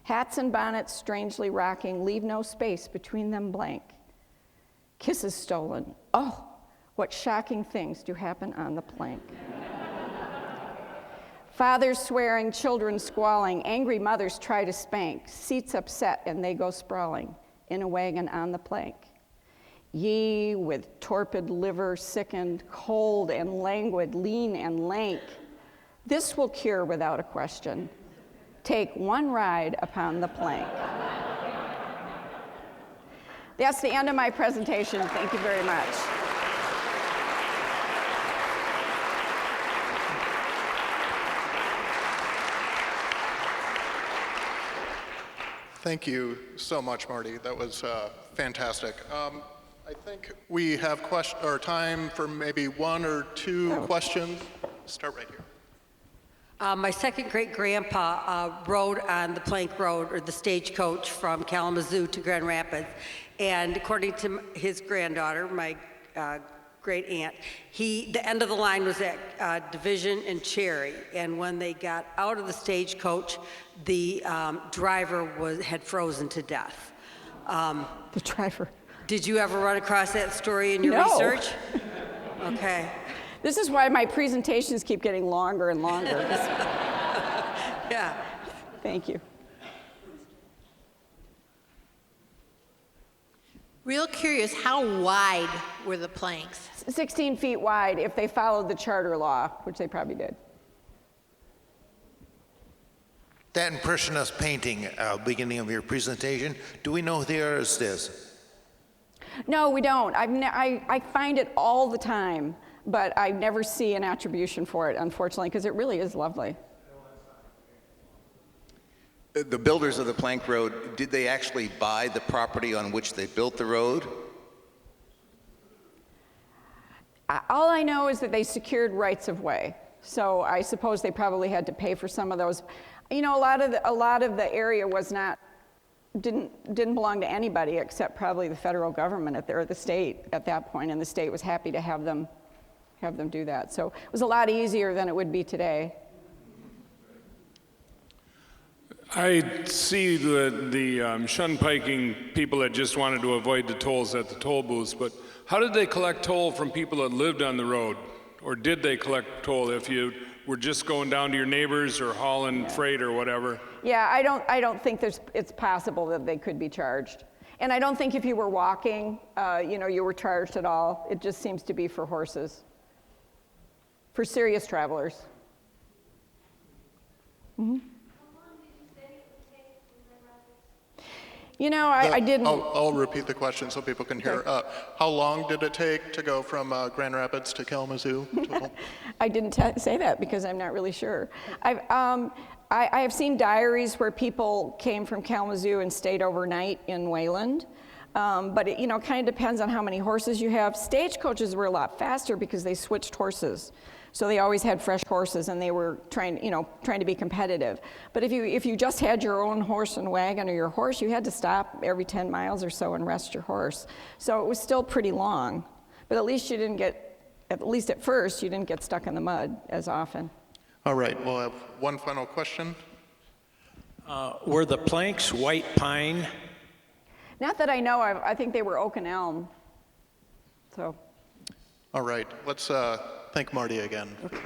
Hats and bonnets strangely rocking, leave no space between them blank. Kisses stolen. Oh, what shocking things do happen on the plank. Fathers swearing, children squalling, angry mothers try to spank, seats upset and they go sprawling in a wagon on the plank. Ye with torpid liver, sickened, cold and languid, lean and lank, this will cure without a question. Take one ride upon the plank. That's the end of my presentation. Thank you very much. Thank you so much, Marty. That was fantastic. I think we have time for maybe one or two questions. Start right here. My second great-grandpa rode on the plank road, or the stagecoach, from Kalamazoo to Grand Rapids. And according to his granddaughter, my great aunt, the end of the line was at Division and Cherry. And when they got out of the stagecoach, the driver had frozen to death. The driver. Did you ever run across that story in your research? Okay. This is why my presentations keep getting longer and longer. Yeah. Thank you. Real curious, how wide were the planks? 16 feet wide if they followed the charter law, which they probably did. That impressionist painting, beginning of your presentation, do we know who the artist is? No, we don't. I find it all the time, but I never see an attribution for it, unfortunately, because it really is lovely. The builders of the plank road, did they actually buy the property on which they built the road? All I know is that they secured rights of way. So I suppose they probably had to pay for some of those. You know, a lot of the area didn't belong to anybody except probably the federal government or the state at that point, and the state was happy to have them do that. So it was a lot easier than it would be today. I see the shun piking people that just wanted to avoid the tolls at the toll booths, but how did they collect toll from people that lived on the road? Or did they collect toll if you were just going down to your neighbors or hauling freight or whatever? Yeah, I don't think it's possible that they could be charged. And I don't think if you were walking, you were charged at all. It just seems to be for horses, for serious travelers. Mm-hmm. You know, I didn't. I'll repeat the question so people can hear. Okay. How long did it take to go from Grand Rapids to Kalamazoo? I didn't say that because I'm not really sure. I have seen diaries where people came from Kalamazoo and stayed overnight in Wayland. But it, kind of depends on how many horses you have. Stagecoaches were a lot faster because they switched horses. So they always had fresh horses, and they were trying to be competitive. But if you just had your own horse and wagon or your horse, you had to stop every 10 miles or so and rest your horse. So it was still pretty long. But at least at first, you didn't get stuck in the mud as often. All right, we'll have one final question. Were the planks white pine? Not that I know of. I think they were oak and elm. So. All right, let's thank Marty again. Okay.